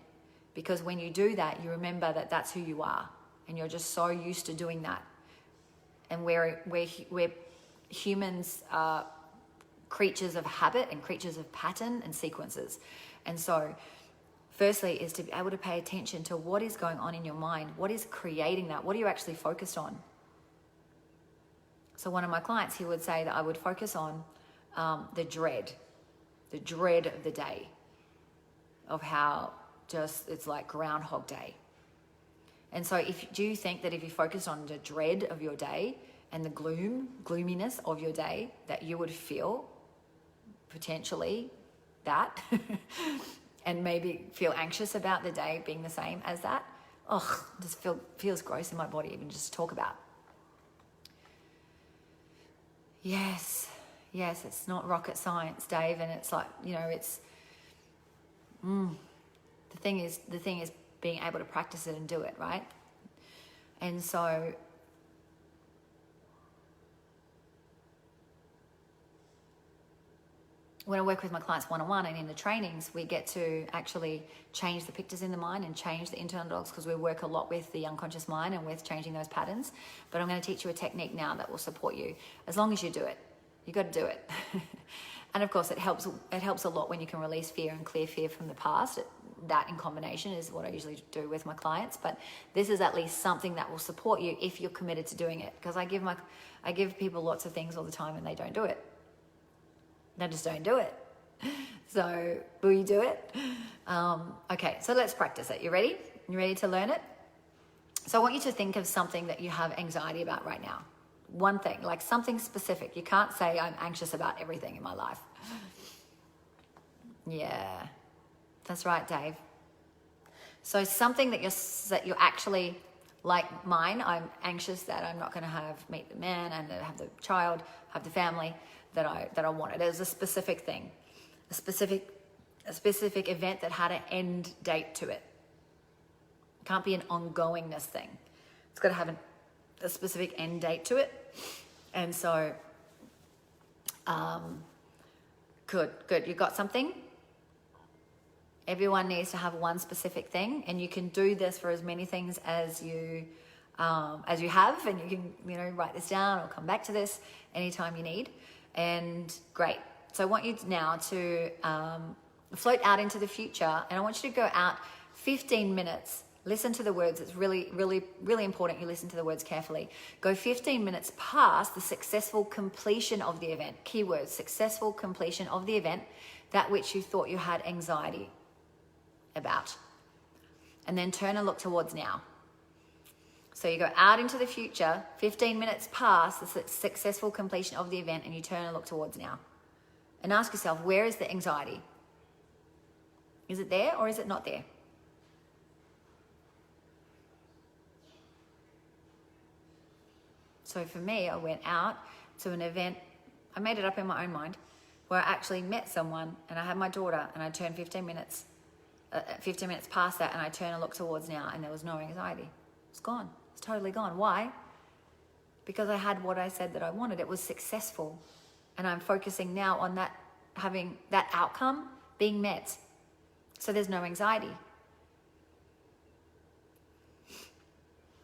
Because when you do that, you remember that that's who you are, and you're just so used to doing that. And we're humans are creatures of habit and creatures of pattern and sequences. And so firstly is to be able to pay attention to what is going on in your mind. What is creating that? What are you actually focused on? So one of my clients, he would say that I would focus on the dread of the day, of how just it's like Groundhog Day. And so do you think that if you focus on the dread of your day and the gloominess of your day, that you would feel potentially that and maybe feel anxious about the day being the same as that? Oh, just feels gross in my body even just to talk about. Yes, it's not rocket science, Dave, and it's like, you know, it's the thing is being able to practice it and do it, right? And so when I work with my clients one-on-one and in the trainings, we get to actually change the pictures in the mind and change the internal dialogues, because we work a lot with the unconscious mind and with changing those patterns. But I'm going to teach you a technique now that will support you as long as you do it. You got to do it. And of course, it helps a lot when you can release fear and clear fear from the past. That in combination is what I usually do with my clients. But this is at least something that will support you if you're committed to doing it. Because I give people lots of things all the time and they don't do it. They just don't do it. So will you do it? Okay, so let's practice it. You ready? You ready to learn it? So I want you to think of something that you have anxiety about right now. One thing, like something specific. You can't say I'm anxious about everything in my life. Yeah, that's right, Dave. So something that you're actually, like mine, I'm anxious that I'm not going to meet the man and have the child, have the family that I wanted. There's a specific thing, a specific event that had an end date to it. It can't be an ongoingness thing. It's got to have a specific end date to it. And so, good. You got something? Everyone needs to have one specific thing, and you can do this for as many things as you have, and you can, write this down or come back to this anytime you need. And great. So I want you now to float out into the future, and I want you to go out 15 minutes. Listen to the words. It's really, really, really important you listen to the words carefully. Go 15 minutes past the successful completion of the event. Keywords: successful completion of the event, that which you thought you had anxiety about. And then turn and look towards now. So you go out into the future, 15 minutes past the successful completion of the event, and you turn and look towards now. And ask yourself, where is the anxiety? Is it there or is it not there? So for me, I went out to an event, I made it up in my own mind, where I actually met someone and I had my daughter and I turned 15 minutes past that and I turn and look towards now and there was no anxiety. It's gone. It's totally gone. Why? Because I had what I said that I wanted. It was successful. And I'm focusing now on that, having that outcome being met. So there's no anxiety.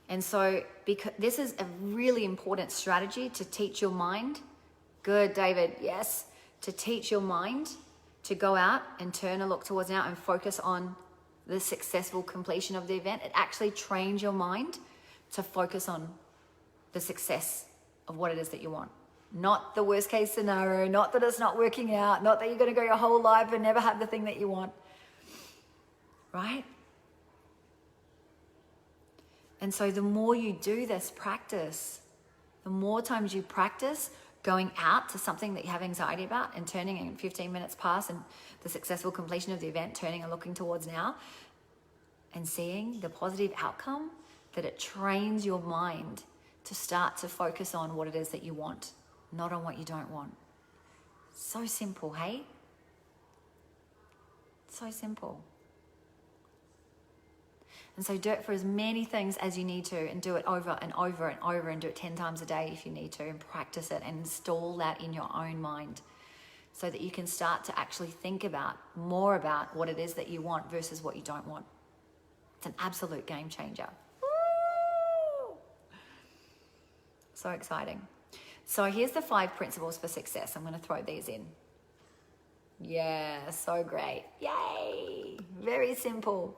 And so because this is a really important strategy to teach your mind. Good, David. Yes. To teach your mind to go out and turn and look towards now and focus on the successful completion of the event. It actually trains your mind to focus on the success of what it is that you want. Not the worst case scenario, not that it's not working out, not that you're going to go your whole life and never have the thing that you want. Right? And so the more you do this practice, the more times you practice going out to something that you have anxiety about and turning in 15 minutes past and the successful completion of the event, turning and looking towards now and seeing the positive outcome, that it trains your mind to start to focus on what it is that you want, not on what you don't want. So simple, hey? So simple. And so do it for as many things as you need to and do it over and over and over and do it 10 times a day if you need to and practice it and install that in your own mind so that you can start to actually think about more about what it is that you want versus what you don't want. It's an absolute game changer. Woo! So exciting. So here's the 5 principles for success. I'm going to throw these in. Yeah, so great. Yay! Very simple.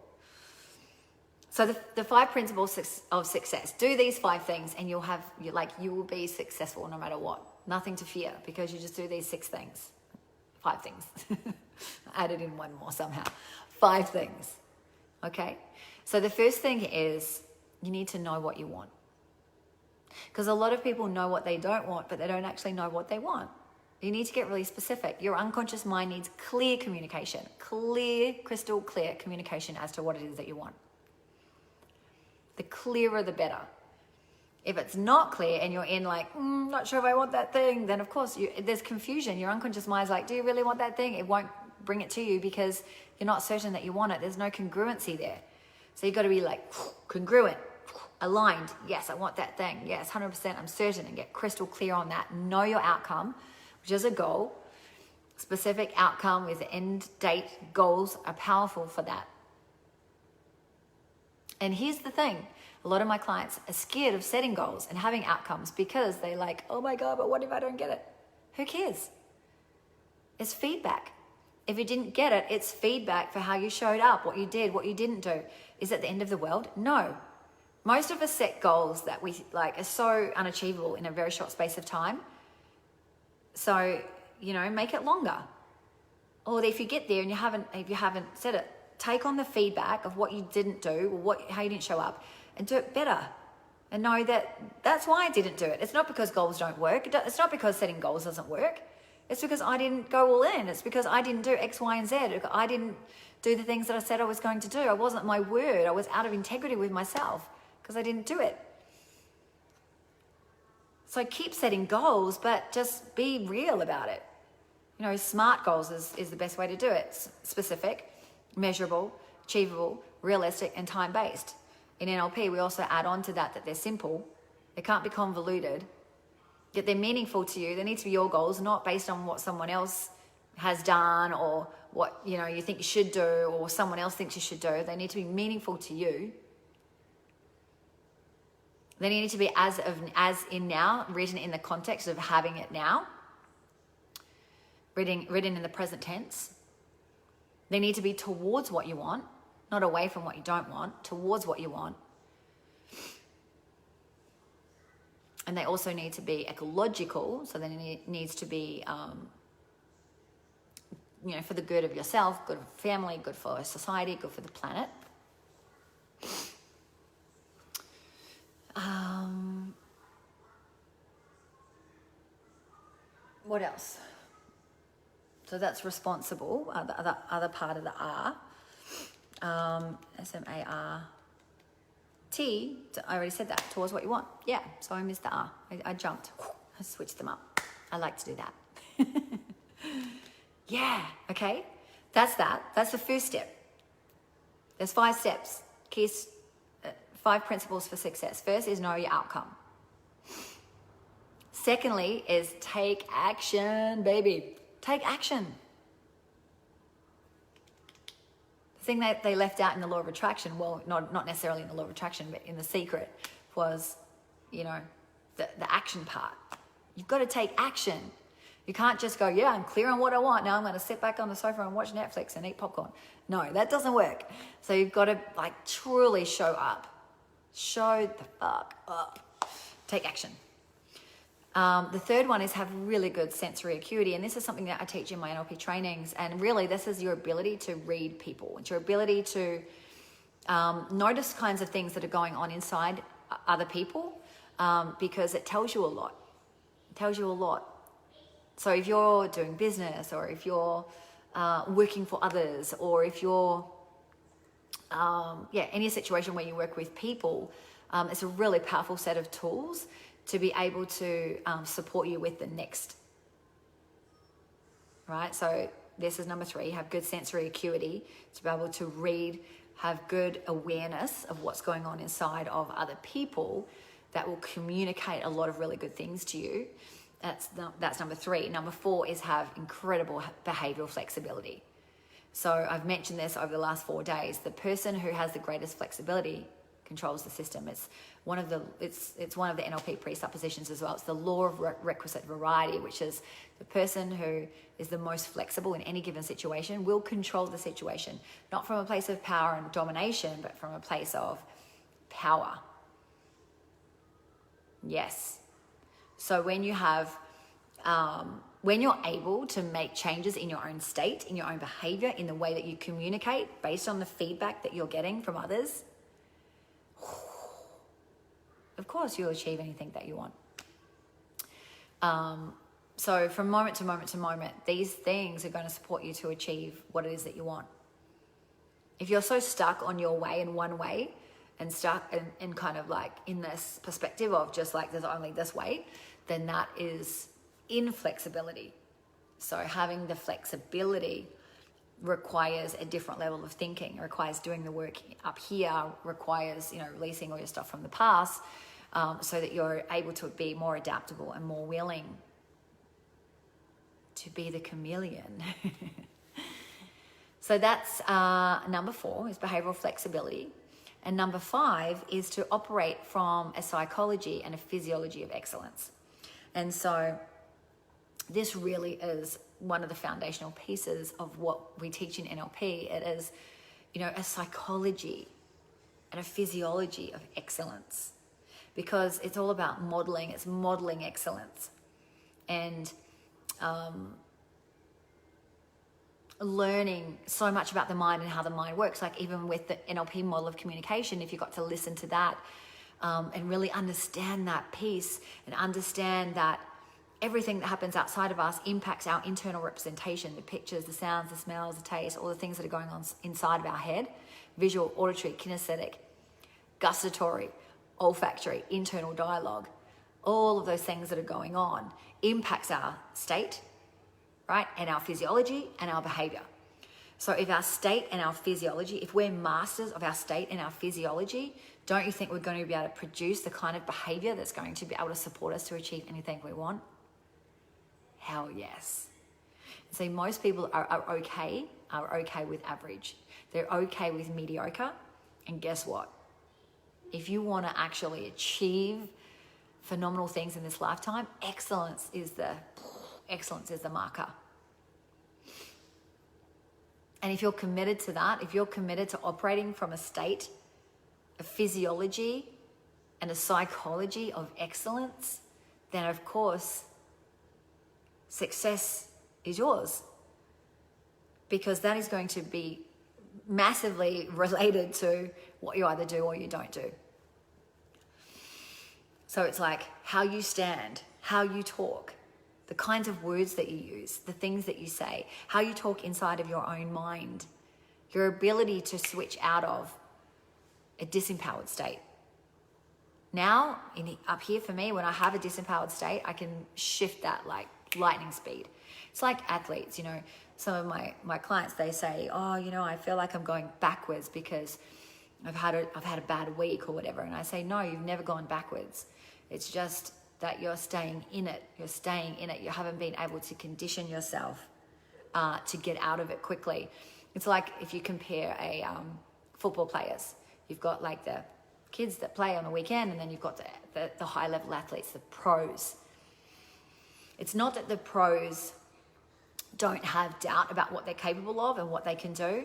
So the 5 principles of success. Do these 5 things and you will be successful no matter what. Nothing to fear because you just do these 6 things. 5 things. I added in one more somehow. 5 things. Okay? So the first thing is you need to know what you want. Because a lot of people know what they don't want, but they don't actually know what they want. You need to get really specific. Your unconscious mind needs clear communication. Clear, crystal clear communication as to what it is that you want. The clearer, the better. If it's not clear and you're in like, not sure if I want that thing, then of course there's confusion. Your unconscious mind's like, do you really want that thing? It won't bring it to you because you're not certain that you want it. There's no congruency there. So you've got to be like congruent, aligned. Yes, I want that thing. Yes, 100% I'm certain, and get crystal clear on that. Know your outcome, which is a goal. Specific outcome with end date goals are powerful for that. And here's the thing. A lot of my clients are scared of setting goals and having outcomes because they're like, oh my God, but what if I don't get it? Who cares? It's feedback. If you didn't get it, it's feedback for how you showed up, what you did, what you didn't do. Is it the end of the world? No. Most of us set goals that we like are so unachievable in a very short space of time. So, make it longer. Or if you get there and if you haven't said it, take on the feedback of what you didn't do or how you didn't show up and do it better. And know that that's why I didn't do it. It's not because goals don't work. It's not because setting goals doesn't work. It's because I didn't go all in. It's because I didn't do X, Y, and Z. I didn't do the things that I said I was going to do. I wasn't my word. I was out of integrity with myself because I didn't do it. So keep setting goals, but just be real about it. SMART goals is the best way to do it. Specific, measurable, achievable, realistic, and time-based. In NLP, we also add on to that they're simple. They can't be convoluted. Yet they're meaningful to you. They need to be your goals, not based on what someone else has done or what you think you should do or someone else thinks you should do. They need to be meaningful to you. They need to be as in now, written in the context of having it now, written in the present tense. They need to be towards what you want, not away from what you don't want, towards what you want. And they also need to be ecological, so they needs to be, for the good of yourself, good for family, good for society, good for the planet. What else? So that's responsible, the other part of the R. SMART. I already said that, towards what you want. Yeah, so I missed the R. I jumped. switch them up. I like to do that. Yeah, okay. That's that. That's the first step. There's 5 steps. Keys, 5 principles for success. First is know your outcome. Secondly is take action, baby. Take action. The thing that they left out in the law of attraction, well, not necessarily in the law of attraction, but in The Secret, was, you know, the action part. You've got to take action. You can't just go, yeah, I'm clear on what I want. Now I'm going to sit back on the sofa and watch Netflix and eat popcorn. No, that doesn't work. So you've got to like truly show up. Show the fuck up. Take action. The third one is have really good sensory acuity. And this is something that I teach in my NLP trainings. And really, this is your ability to read people. It's your ability to notice kinds of things that are going on inside other people, because it tells you a lot. It tells you a lot. So if you're doing business, or if you're working for others, or if you're, any situation where you work with people, it's a really powerful set of tools to be able to support you with the next. Right? So this is number 3, have good sensory acuity to be able to read, have good awareness of what's going on inside of other people that will communicate a lot of really good things to you. That's number 3. Number 4 is have incredible behavioral flexibility. So I've mentioned this over the last 4 days. The person who has the greatest flexibility controls the system. It's one of the NLP presuppositions as well. It's the law of requisite variety, which is the person who is the most flexible in any given situation will control the situation, not from a place of power and domination, but from a place of power. Yes. So when you have, when you're able to make changes in your own state, in your own behavior, in the way that you communicate based on the feedback that you're getting from others, of course you'll achieve anything that you want. So from moment to moment to moment, these things are going to support you to achieve what it is that you want. If you're so stuck on your way in one way, and stuck in kind of like in this perspective of just like there's only this way, then that is inflexibility. So having the flexibility requires a different level of thinking. It requires doing the work up here, requires, releasing all your stuff from the past, so that you're able to be more adaptable and more willing to be the chameleon. So that's number 4 is behavioral flexibility. And number 5 is to operate from a psychology and a physiology of excellence. And so this really is one of the foundational pieces of what we teach in NLP. It is, a psychology and a physiology of excellence, because it's all about modeling. It's modeling excellence and learning so much about the mind and how the mind works. Like even with the NLP model of communication, if you got to listen to that and really understand that piece and understand that everything that happens outside of us impacts our internal representation, the pictures, the sounds, the smells, the taste, all the things that are going on inside of our head, visual, auditory, kinesthetic, gustatory, olfactory, internal dialogue, all of those things that are going on impacts our state, right? And our physiology and our behavior. So if our state and our physiology, if we're masters of our state and our physiology, don't you think we're going to be able to produce the kind of behavior that's going to be able to support us to achieve anything we want? Hell yes. So most people are okay with average. They're okay with mediocre. And guess what? If you want to actually achieve phenomenal things in this lifetime, excellence is the marker. And if you're committed to that, if you're committed to operating from a state of physiology and a psychology of excellence, then of course, success is yours, because that is going to be massively related to what you either do or you don't do. So it's like how you stand, how you talk, the kinds of words that you use, the things that you say, how you talk inside of your own mind, your ability to switch out of a disempowered state, Now, up here for me, when I have a disempowered state, I can shift that like lightning speed. It's like athletes, you know, some of my clients, they say, oh, you know, I feel like I'm going backwards because I've had a bad week or whatever. And I say, no, you've never gone backwards. It's just that you're staying in it. You're staying in it. You haven't been able to condition yourself to get out of it quickly. It's like if you compare football players, you've got like the kids that play on the weekend, and then you've got the high level athletes, the pros. It's not that the pros don't have doubt about what they're capable of and what they can do,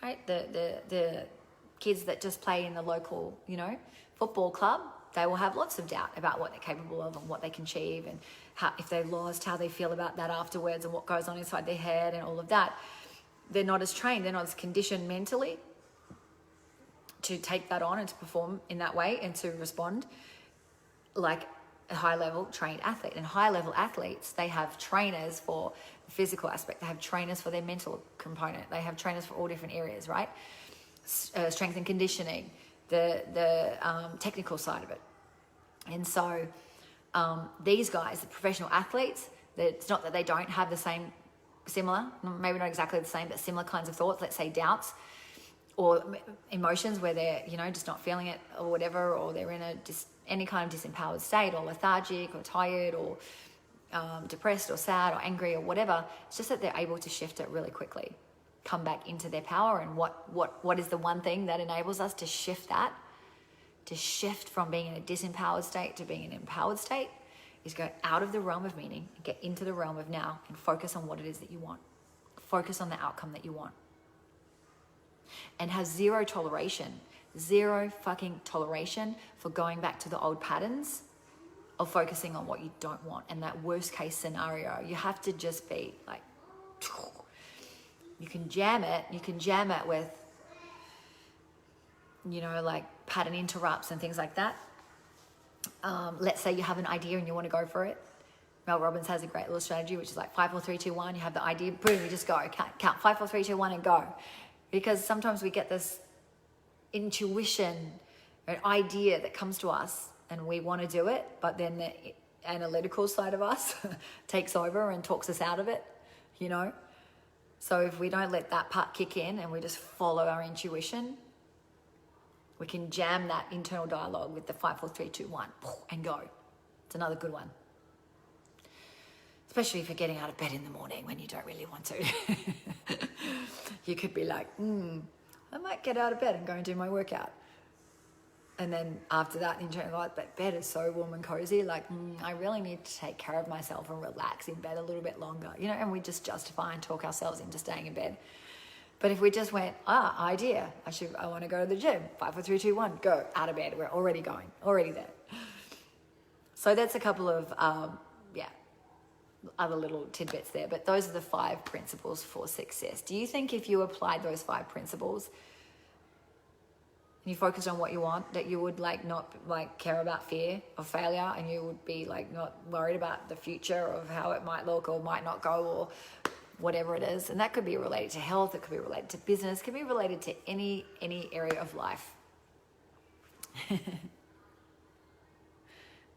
right? The kids that just play in the local, you know, football club, they will have lots of doubt about what they're capable of and what they can achieve, and how, if they lost, how they feel about that afterwards, and what goes on inside their head and all of that. They're not as trained, they're not as conditioned mentally to take that on and to perform in that way and to respond like a high level trained athlete. And high level athletes, they have trainers for the physical aspect, they have trainers for their mental component, they have trainers for all different areas, right? Strength and conditioning, the technical side of it. And so these guys, the professional athletes, it's not that they don't have the same, similar, maybe not exactly the same, but similar kinds of thoughts, let's say doubts or emotions where they're, you know, just not feeling it or whatever, or they're in any kind of disempowered state, or lethargic or tired or depressed or sad or angry or whatever. It's just that they're able to shift it really quickly, come back into their power. And what is the one thing that enables us to shift that, to shift from being in a disempowered state to being in an empowered state, is go out of the realm of meaning and get into the realm of now and focus on what it is that you want. Focus on the outcome that you want. And have zero fucking toleration for going back to the old patterns of focusing on what you don't want. And that worst case scenario, you have to just be like, you can jam it with, you know, like pattern interrupts and things like that. Let's say you have an idea and you want to go for it. Mel Robbins has a great little strategy, which is like 5, 4, 3, 2, 1. You have the idea, boom, you just go. Count 5, 4, 3, 2, 1 and go. Because sometimes we get this intuition, an idea that comes to us and we want to do it, but then the analytical side of us takes over and talks us out of it, you know? So if we don't let that part kick in and we just follow our intuition, we can jam that internal dialogue with the 5, 4, 3, 2, 1 and go. It's another good one. Especially if you're getting out of bed in the morning when you don't really want to. You could be like, I might get out of bed and go and do my workout. And then after that, you turn like, but bed is so warm and cozy. Like, I really need to take care of myself and relax in bed a little bit longer. You know, and we just justify and talk ourselves into staying in bed. But if we just went, idea, I want to go to the gym. 5, 4, 3, 2, 1, go. Out of bed. We're already going, already there. So that's a couple of, other little tidbits there. But those are the 5 principles for success. Do you think if you applied those 5 principles and you focused on what you want, that you would not care about fear of failure, and you would be not worried about the future of how it might look or might not go or whatever it is? And that could be related to health, it could be related to business, it could be related to any area of life.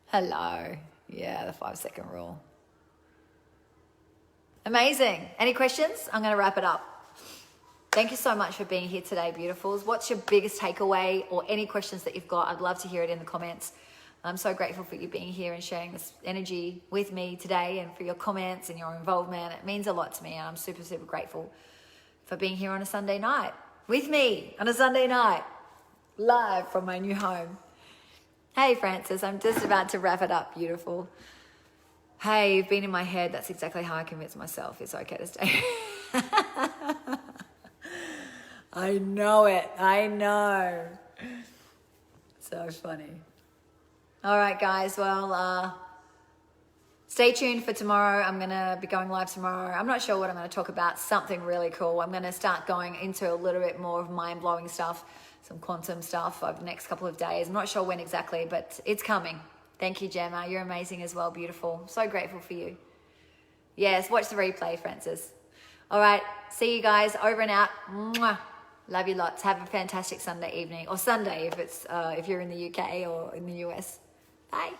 Hello. Yeah, the 5-second rule. Amazing. Any questions? I'm going to wrap it up. Thank you so much for being here today, beautifuls. What's your biggest takeaway, or any questions that you've got? I'd love to hear it in the comments. I'm so grateful for you being here and sharing this energy with me today, and for your comments and your involvement. It means a lot to me, and I'm super, super grateful for being here on a Sunday night with me on a Sunday night, live from my new home. Hey, Francis, I'm just about to wrap it up, beautiful. Hey, you've been in my head. That's exactly how I convince myself it's okay to stay. I know it. I know. So funny. All right, guys. Well, stay tuned for tomorrow. I'm going to be going live tomorrow. I'm not sure what I'm going to talk about. Something really cool. I'm going to start going into a little bit more of mind-blowing stuff, some quantum stuff over the next couple of days. I'm not sure when exactly, but it's coming. Thank you, Gemma. You're amazing as well. Beautiful. So grateful for you. Yes, watch the replay, Francis. All right. See you guys. Over and out. Mwah. Love you lots. Have a fantastic Sunday evening, or Sunday if it's if you're in the UK or in the US. Bye.